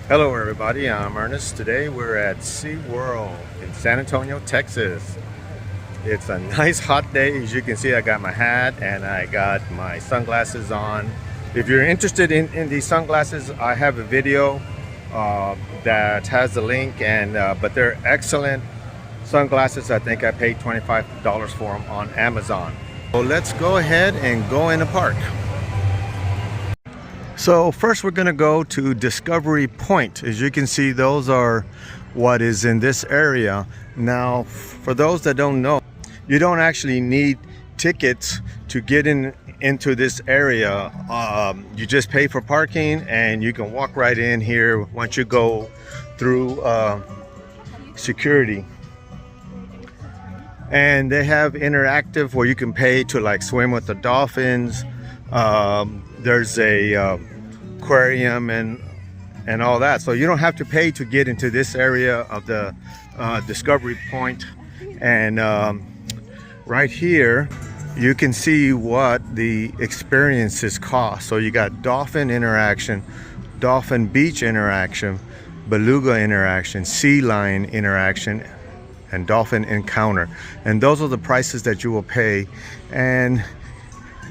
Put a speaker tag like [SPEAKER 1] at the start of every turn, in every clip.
[SPEAKER 1] Hello everybody, I'm Ernest. Today we're at SeaWorld in San Antonio, Texas. It's a nice hot day. As you can see, I got my hat and I got my sunglasses on. If you're interested in these sunglasses, I have a video that has the link, but they're excellent sunglasses. I think I paid $25 for them on Amazon. So let's go ahead and go in the park. So first we're going to go to Discovery Point. As you can see, those are what is in this area. Now, for those that don't know, you don't actually need tickets to get into this area. You just pay for parking and you can walk right in here once you go through security. And they have interactive where you can pay to like swim with the dolphins. There's a aquarium and all that, so you don't have to pay to get into this area of the Discovery Point. And right here you can see what the experiences cost. So you got dolphin interaction, dolphin beach interaction, beluga interaction, sea lion interaction, and dolphin encounter. And those are the prices that you will pay. And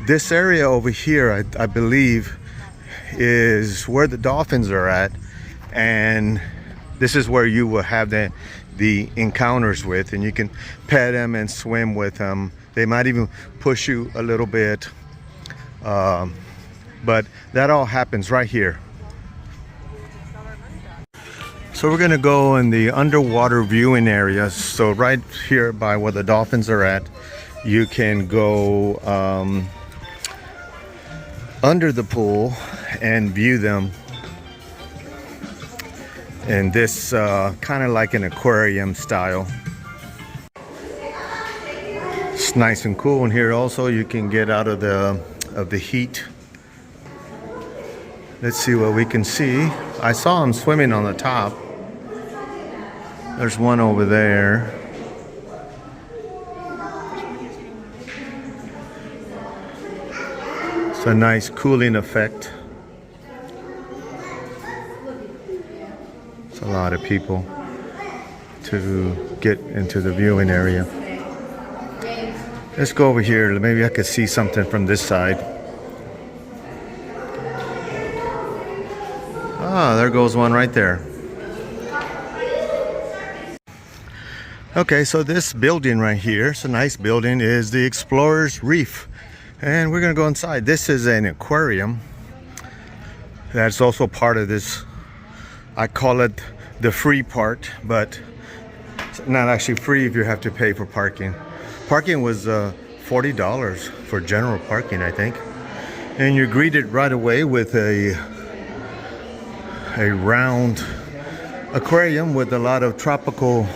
[SPEAKER 1] this area over here, I believe, is where the dolphins are at, and this is where you will have the encounters with, and you can pet them and swim with them. They might even push you a little bit, but that all happens right here. So we're gonna go in the underwater viewing area. So right here by where the dolphins are at, you can go under the pool and view them in this kind of like an aquarium style. It's nice and cool in here. Also, you can get out of the heat. Let's see what we can see. I saw them swimming on the top. There's one over there. It's a nice cooling effect. It's a lot of people to get into the viewing area. Let's go over here. Maybe I could see something from this side. Ah, there goes one right there. Okay, so this building right here, it's a nice building, is the Explorer's Reef. And we're gonna go inside. This is an aquarium that's also part of this. I call it the free part, but it's not actually free if you have to pay for parking. Parking was $40 for general parking, I think. And you're greeted right away with a round aquarium with a lot of tropical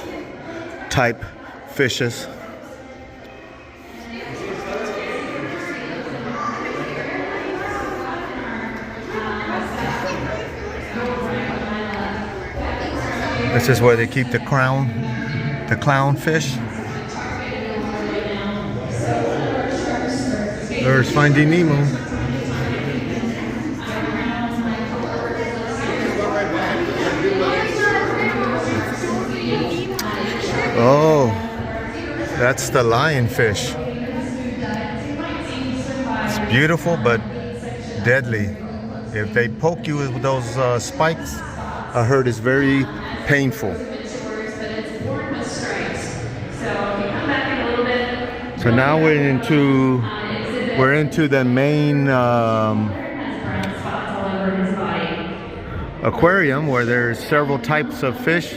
[SPEAKER 1] type fishes. This is where they keep the clownfish. There's Finding Nemo. Oh, that's the lionfish. It's beautiful but deadly. If they poke you with those spikes, I heard it's very painful. So now we're into the main aquarium where there's several types of fish.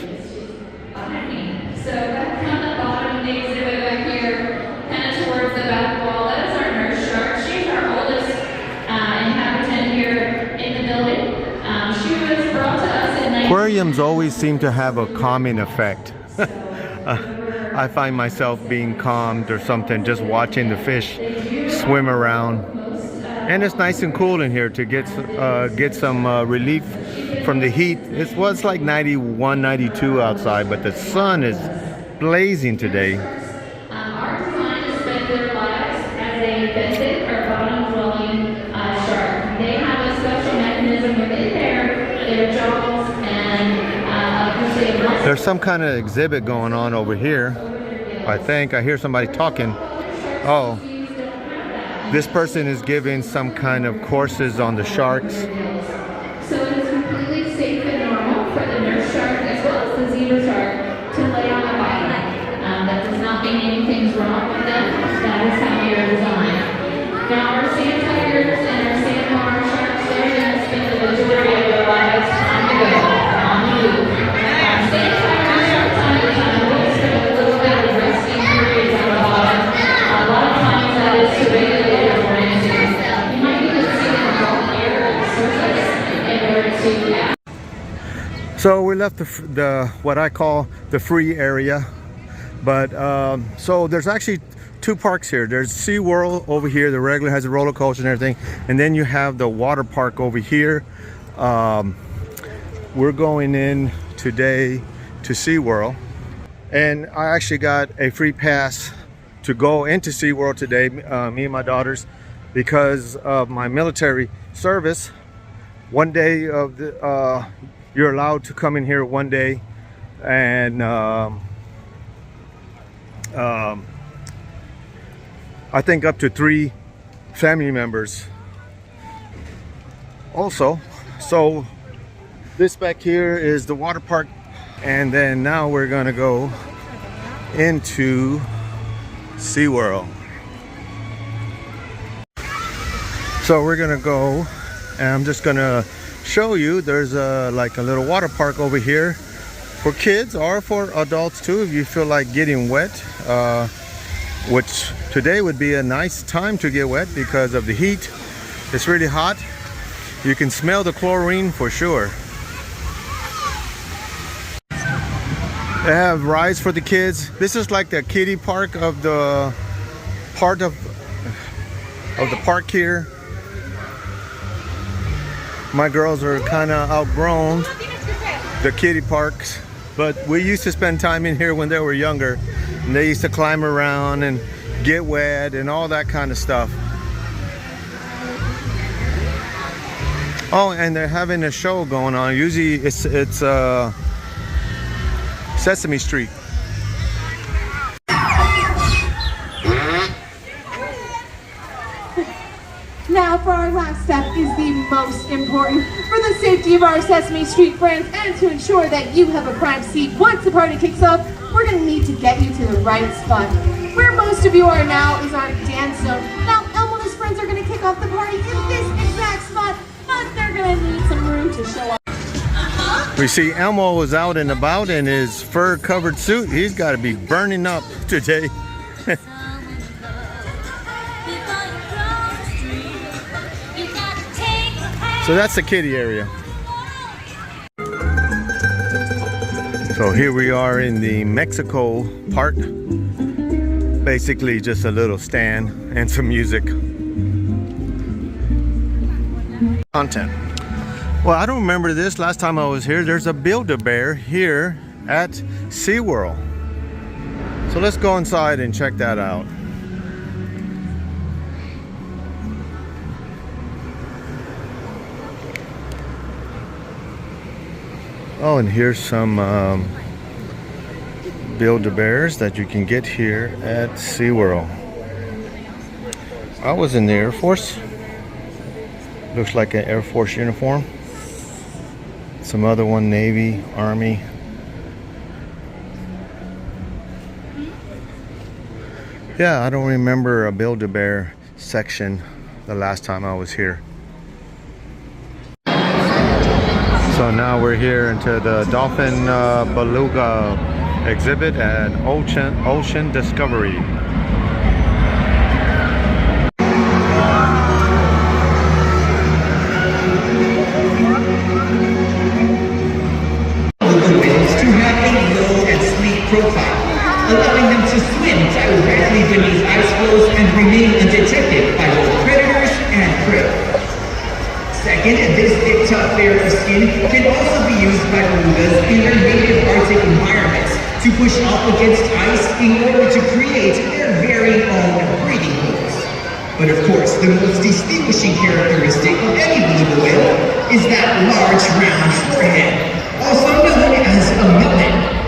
[SPEAKER 1] Aquariums always seem to have a calming effect. I find myself being calmed or something just watching the fish swim around. And it's nice and cool in here to get some relief from the heat. It's like 91, 92 outside, but the sun is blazing today. Our design is spent their lives as a benthic or bottom-dwelling shark. They have a special mechanism within their jaws and There's some kind of exhibit going on over here. I think I hear somebody talking. Oh, this person is giving some kind of courses on the sharks.
[SPEAKER 2] So it is completely safe and normal for the nurse shark as well as the zebra shark to lay on the bottom. That does not mean anything's wrong with them. That is how they are designed. Now our sand tigers and our sandbar sharks, they're going to spend the majority of their lives on the go, on the move. Our sand tigers from time to time will spend a little bit of resting periods on the bottom. A lot of times that is to regulate their orientation. You might even see them go here at the surface in order to.
[SPEAKER 1] So we left the what I call the free area, but so there's actually two parks here. There's SeaWorld over here, the regular has a roller coaster and everything, and then you have the water park over here. We're going in today to SeaWorld, and I actually got a free pass to go into SeaWorld today, me and my daughters, because of my military service. One day of the you're allowed to come in here one day, and I think up to 3 family members also. So this back here is the water park, and then now we're gonna go into SeaWorld. So we're gonna go, and I'm just gonna show you, there's like a little water park over here for kids or for adults too, if you feel like getting wet, which today would be a nice time to get wet because of the heat. It's really hot. You can smell the chlorine for sure. They have rides for the kids. This is like the kiddie park of the part of the park here. My girls are kind of outgrown the kiddie parks, but we used to spend time in here when they were younger, and they used to climb around and get wet and all that kind of stuff. Oh, and they're having a show going on. Usually it's Sesame Street.
[SPEAKER 3] Now for our last step is the most important. For the safety of our Sesame Street friends and to ensure that you have a prime seat once the party kicks off, we're going to need to get you to the right spot. Where most of you are now is our dance zone. Now Elmo and his friends are going to kick off the party in this exact spot, but they're going to need some room to show up.
[SPEAKER 1] We see Elmo was out and about in his fur-covered suit. He's got to be burning up today. So that's the kiddie area. So here we are in the Mexico part. Basically just a little stand and some music. Content. Well, I don't remember this last time I was here. There's a Build-A-Bear here at SeaWorld. So let's go inside and check that out. Oh, and here's some Build-A-Bears that you can get here at SeaWorld. I was in the Air Force. Looks like an Air Force uniform. Some other one, Navy, Army. Yeah, I don't remember a Build-A-Bear section the last time I was here. So now we're here into the Dolphin beluga exhibit at Ocean Discovery.
[SPEAKER 4] The whales to have a low and sleek profile, allowing them to swim directly beneath ice floes and remain undetected by both predators and prey. Second, this thick, tough layer of skin can also be used by belugas in their native Arctic environments to push up against ice in order to create their very own breathing holes. But of course, the most distinguishing characteristic of any beluga whale is that large, round forehead, also known as a melon.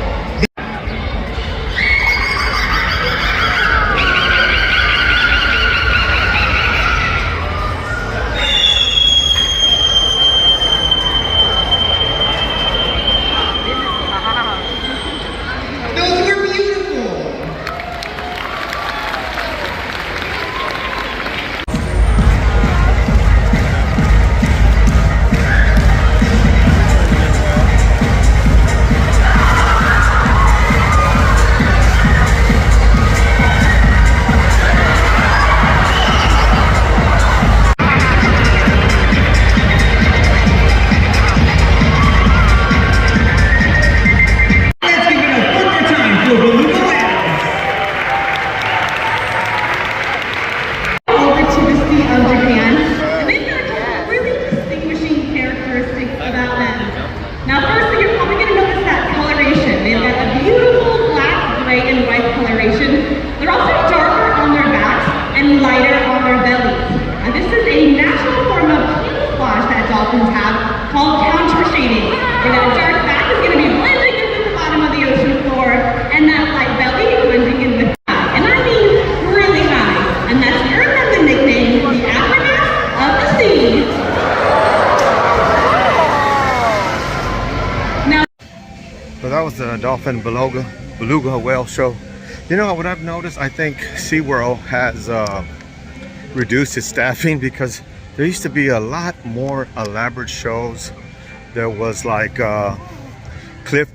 [SPEAKER 5] dolphins. Now firstly, you're probably going to notice that coloration. They've got a beautiful black, gray, and white coloration. They're also darker on their backs and lighter on their bellies. And this is a natural form of camouflage that dolphins have called counter shading, where that dark back is going to be blending in with the bottom of the ocean floor, and that light belly blending in with high. And I mean really high. And that's earned them the nickname, the acrobat of the sea.
[SPEAKER 1] So that was the dolphin beluga whale show. You know what I've noticed? I think SeaWorld has reduced its staffing, because there used to be a lot more elaborate shows. There was like cliff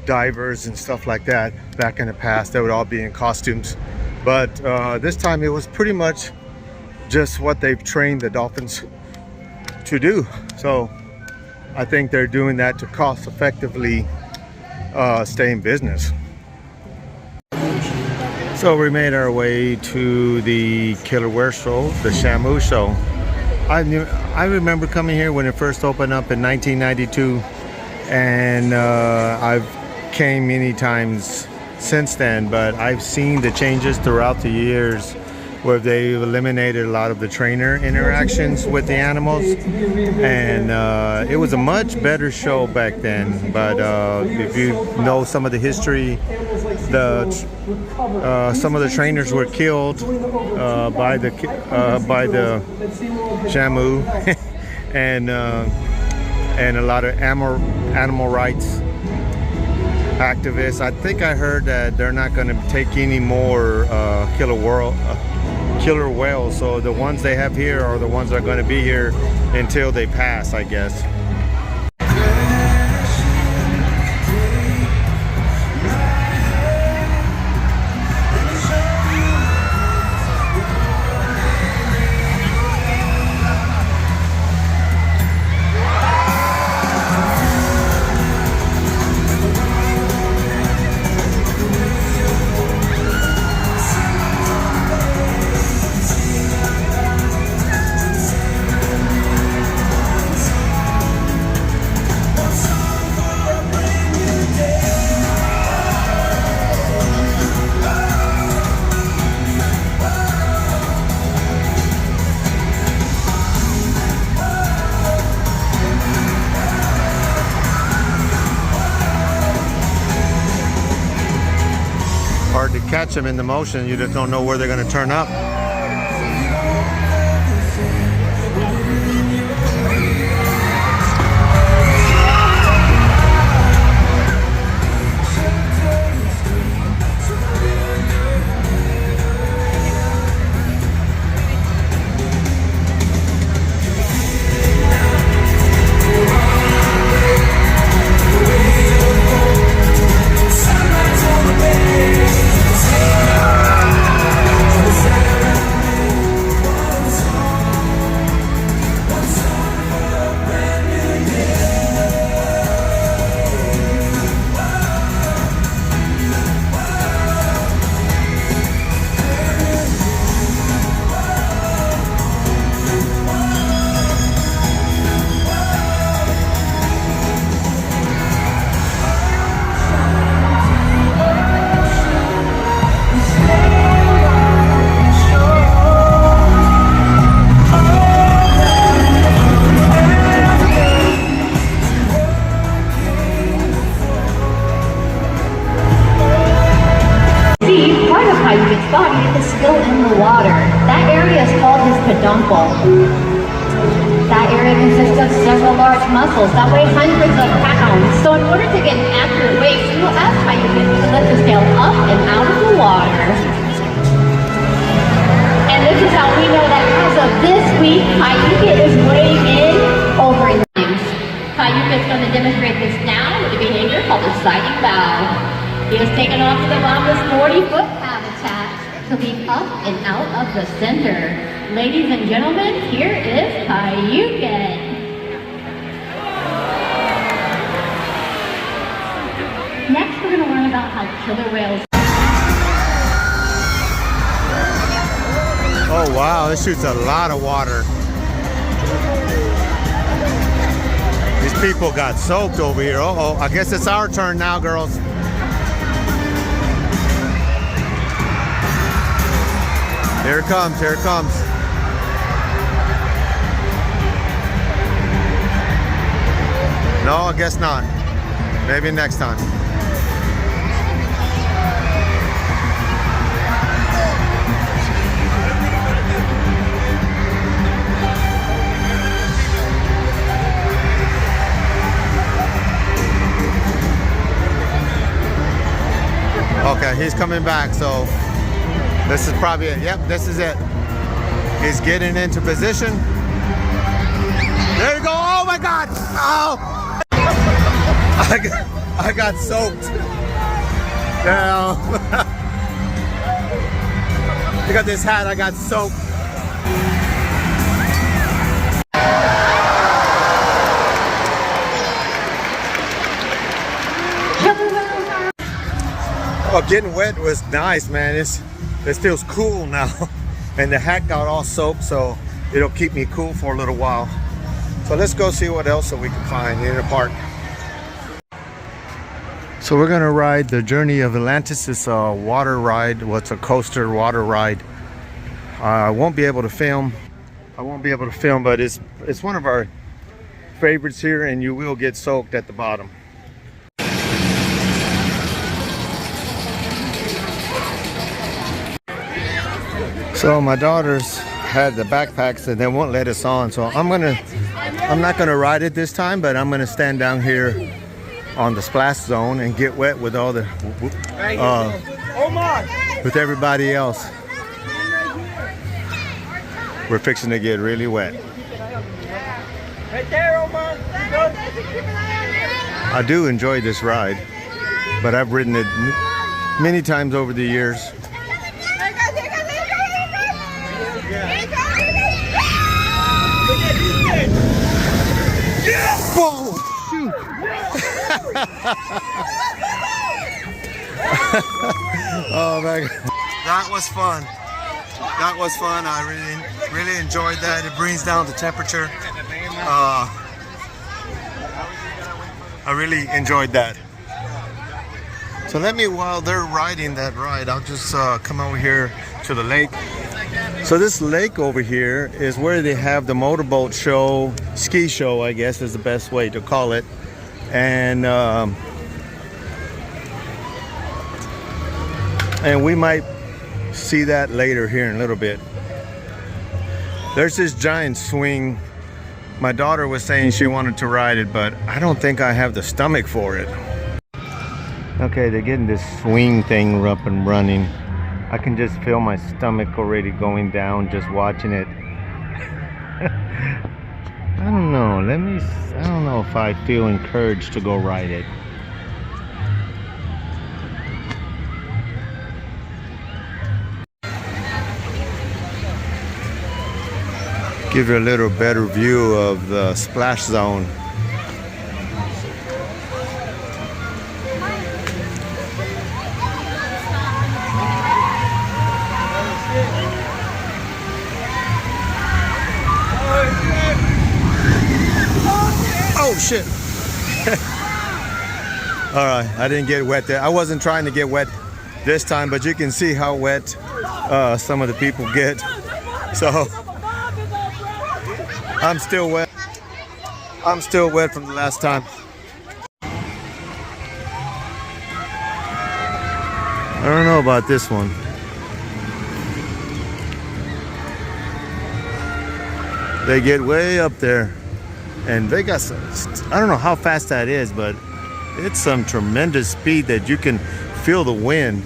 [SPEAKER 1] divers and stuff like that back in the past. They would all be in costumes, but this time it was pretty much just what they've trained the dolphins to do. So I think they're doing that to cost effectively stay in business. So we made our way to the killer whale show, the Shamu show. I remember coming here when it first opened up in 1992, and I've came many times since then, but I've seen the changes throughout the years where they've eliminated a lot of the trainer interactions with the animals, and it was a much better show back then. But if you know some of the history, some of the trainers were killed by the Shamu and a lot of animal rights activists. I think I heard that they're not going to take any more killer whales, so the ones they have here are the ones that are going to be here until they pass, I guess. Hard to catch them in the motion. You just don't know where they're going to turn up.
[SPEAKER 6] Body is still in the water. That area is called his peduncle. That area consists of several large muscles that weigh hundreds of pounds. So in order to get an accurate weight, you will ask how you get to lift his tail up and out of the water. And this is how we know that as of this week, Kayuka is weighing in over 9 pounds. Kayuka is going to demonstrate this now with a behavior called the sliding bow. He has taken off to the bombless 40-foot habitat to leap up and out of the center. Ladies and gentlemen, here is Kayuka. Next, we're going to learn about how killer whales.
[SPEAKER 1] Oh wow, this shoots a lot of water. These people got soaked over here. Uh-oh, I guess it's our turn now, girls. Here it comes, here it comes. No, I guess not. Maybe next time. Okay, he's coming back, so this is probably it. Yep, this is it. He's getting into position. There you go. Oh my God. Oh. I got soaked. Now, look at this hat. I got soaked. Oh, getting wet was nice, man. It feels cool now. And the hat got all soaked, so it'll keep me cool for a little while. So let's go see what else that we can find in the park. So we're gonna ride the Journey of Atlantis. It's a water ride. Well, it's a coaster water ride. I won't be able to film. But it's one of our favorites here, and you will get soaked at the bottom. So my daughters had the backpacks and they won't let us on. So I'm not gonna ride it this time, but I'm gonna stand down here on the splash zone and get wet with all the with everybody else. We're fixing to get really wet.
[SPEAKER 7] Right there, Omar.
[SPEAKER 1] I do enjoy this ride, but I've ridden it many times over the years. Whoa! Shoot! Oh my God. That was fun. That was fun. I really enjoyed that. It brings down the temperature. I really enjoyed that. So while they're riding that ride, I'll just come over here to the lake. So this lake over here is where they have the motorboat show, ski show, I guess is the best way to call it. And we might see that later here in a little bit. There's this giant swing. My daughter was saying she wanted to ride it, but I don't think I have the stomach for it. Okay, they're getting this swing thing up and running. I can just feel my stomach already going down just watching it. I don't know. I don't know if I feel encouraged to go ride it. Give you a little better view of the splash zone. Oh shit. All right, I didn't get wet there. I wasn't trying to get wet this time, but you can see how wet some of the people get. So I'm still wet. I'm still wet from the last time. I don't know about this one. They get way up there. And they got some, I don't know how fast that is, but it's some tremendous speed that you can feel the wind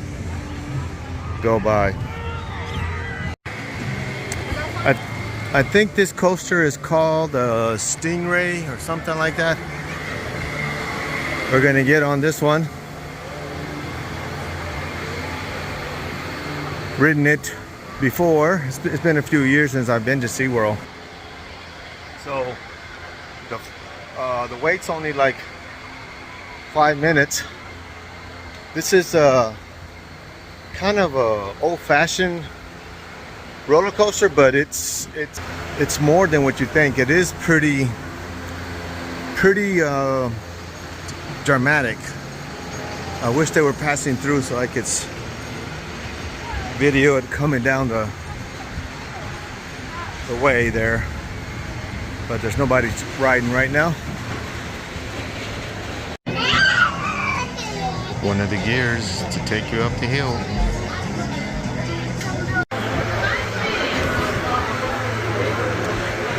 [SPEAKER 1] go by. I think this coaster is called Stingray or something like that. We're gonna get on this one. Ridden it before. It's been a few years since I've been to SeaWorld. So the wait's only like 5 minutes. This is kind of a old-fashioned roller coaster, but it's more than what you think. It is pretty pretty dramatic. I wish they were passing through so I could video it coming down the way there, but there's nobody riding right now. One of the gears to take you up the hill.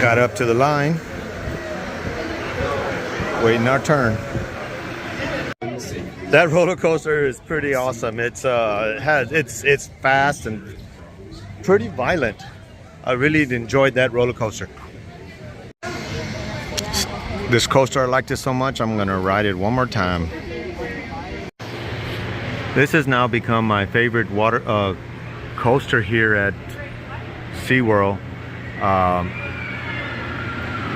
[SPEAKER 1] Got up to the line, waiting our turn. That roller coaster is pretty awesome. It's fast and pretty violent. I really enjoyed that roller coaster. This coaster, I liked it so much, I'm gonna ride it one more time. This has now become my favorite water coaster here at SeaWorld.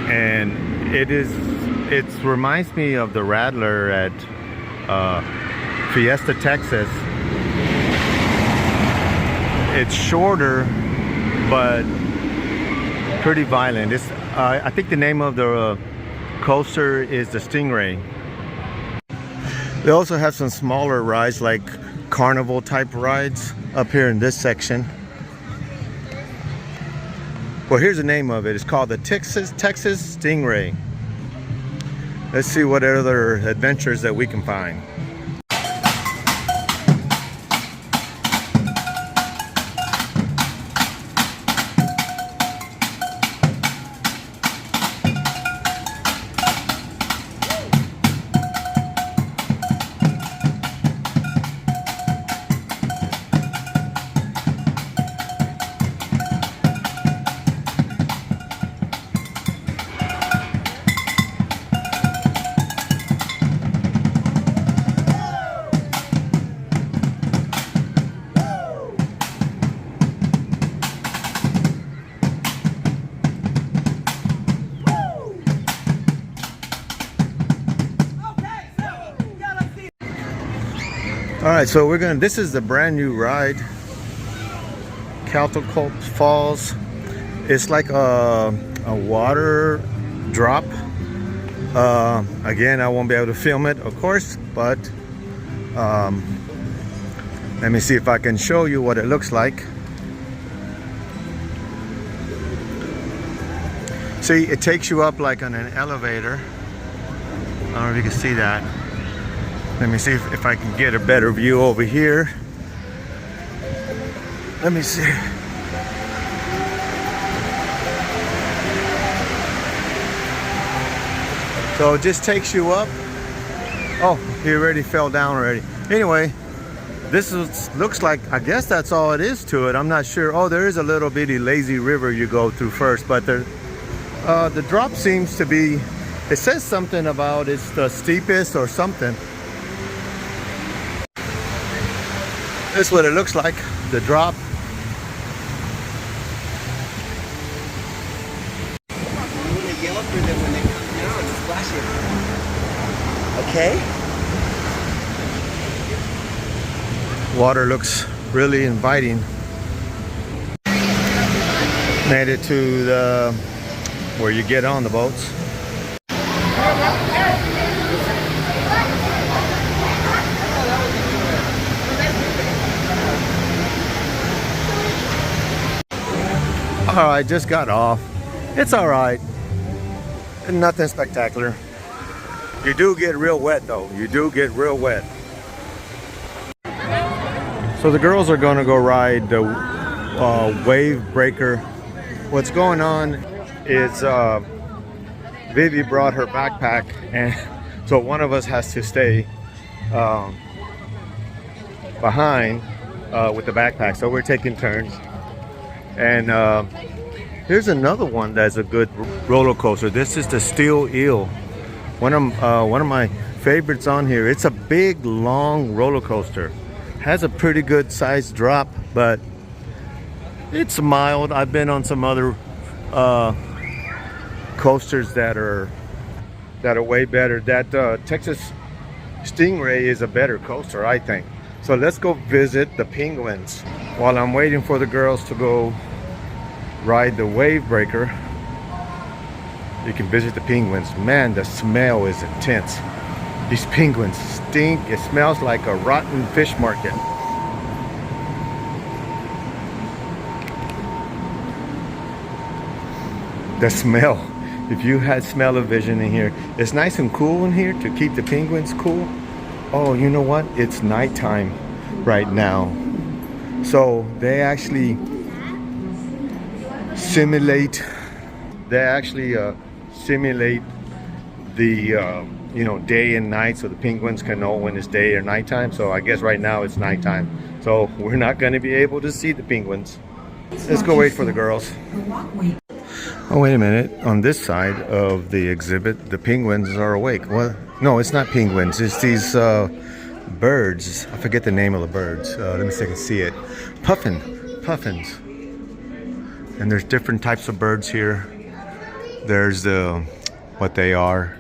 [SPEAKER 1] And it reminds me of the Rattler at Fiesta, Texas. It's shorter, but pretty violent. I think the name of the coaster is the Stingray. They also have some smaller rides like carnival type rides up here in this section. Well, here's the name of it. It's called the Texas Stingray. Let's see what other adventures that we can find. All right, so this is the brand new ride, Caltocolt Falls. It's like a water drop. Again, I won't be able to film it, of course, but let me see if I can show you what it looks like. See, it takes you up like on an elevator. I don't know if you can see that. Let me see if I can get a better view over here. Let me see. So it just takes you up. Oh, he already fell down already. Anyway, looks like, I guess that's all it is to it. I'm not sure. Oh, there is a little bitty lazy river you go through first, but the drop seems to be, it says something about it's the steepest or something. That's what it looks like, the drop. Okay. Water looks really inviting. Made it to the where you get on the boats. All right, just got off. It's all right. Nothing spectacular. You do get real wet though. You do get real wet. So the girls are gonna go ride the wave breaker. What's going on is Vivi brought her backpack, and so one of us has to stay behind with the backpack. So we're taking turns. And here's another one that's a good roller coaster. This is the Steel Eel. One of my favorites on here. It's a big, long roller coaster. Has a pretty good sized drop, but it's mild. I've been on some other coasters that are way better. That Texas Stingray is a better coaster, I think. So let's go visit the penguins while I'm waiting for the girls to go ride the wave breaker. You can visit the penguins. Man, the smell is intense. These penguins stink. It smells like a rotten fish market. The smell. If you had smell-o-vision in here, it's nice and cool in here to keep the penguins cool. Oh, you know what? It's nighttime right now. So they actually simulate the you know, day and night, so the penguins can know when it's day or nighttime. So I guess right now it's nighttime, so we're not going to be able to see the penguins. Let's go wait for the girls. Oh, wait a minute. On this side of the exhibit, the penguins are awake. Well, no, it's not penguins. It's these birds. I forget the name of the birds. Let me see if I can see it. Puffins. And there's different types of birds here. There's what they are.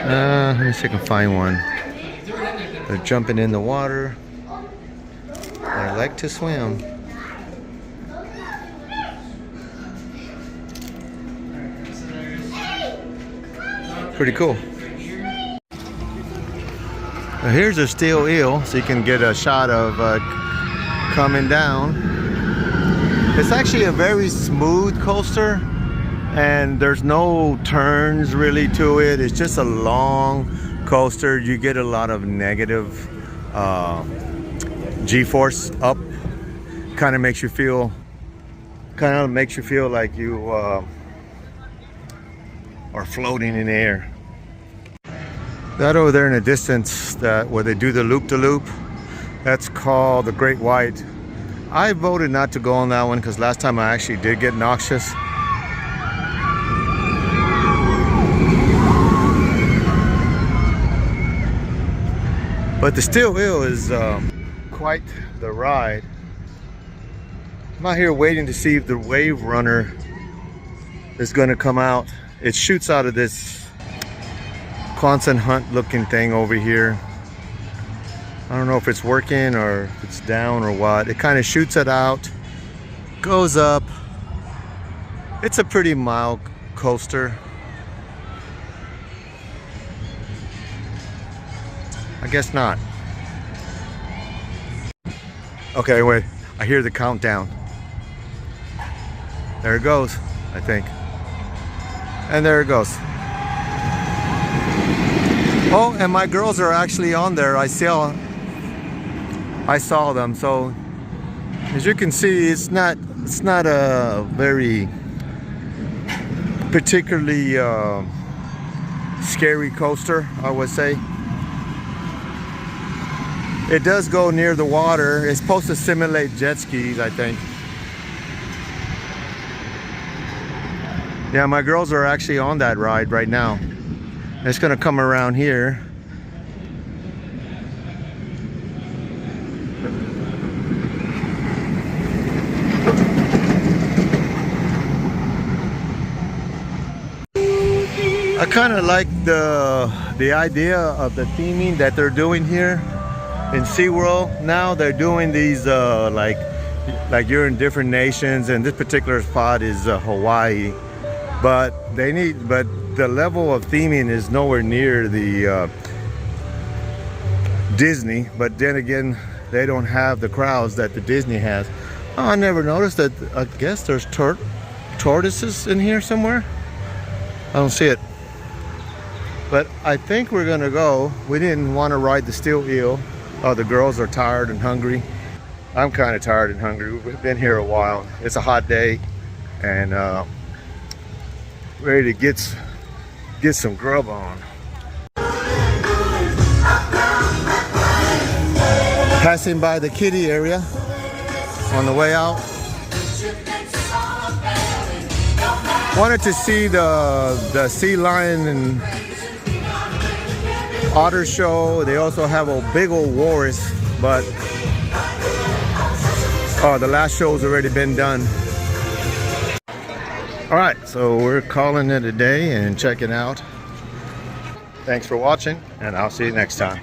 [SPEAKER 1] Let me see if I can find one. They're jumping in the water. They like to swim. Pretty cool. Now here's a steel eel, so you can get a shot of coming down. It's actually a very smooth coaster, and there's no turns really to it. It's just a long coaster. You get a lot of negative G-force up. Kind of makes you feel like you are floating in the air. That over there in the distance, that where they do the loop-de-loop, that's called the Great White. I voted not to go on that one because last time I actually did get noxious. But the steel eel is quite the ride. I'm out here waiting to see if the wave runner is going to come out. It shoots out of this Quonset Hunt looking thing over here. I don't know if it's working or if it's down or what. It kind of shoots it out, goes up. It's a pretty mild coaster. I guess not. Okay, wait. I hear the countdown. There it goes, I think. And there it goes. Oh, and my girls are actually on there. I saw them. So as you can see, it's not a very particularly scary coaster, I would say. It does go near the water. It's supposed to simulate jet skis, I think. Yeah, my girls are actually on that ride right now. It's gonna come around here. I kind of like the idea of the theming that they're doing here in SeaWorld. Now they're doing these like you're in different nations, and this particular spot is Hawaii. But the level of theming is nowhere near the Disney. But then again, they don't have the crowds that the Disney has. Oh, I never noticed that. I guess there's tortoises in here somewhere. I don't see it. But I think we're gonna go. We didn't want to ride the steel eel. Oh, the girls are tired and hungry. I'm kind of tired and hungry. We've been here a while. It's a hot day, and ready to get some grub on. Passing by the kiddie area on the way out. Wanted to see the sea lion and otter show. They also have a big old walrus, but the last show's already been done. All right, so we're calling it a day and checking out. Thanks for watching, and I'll see you next time.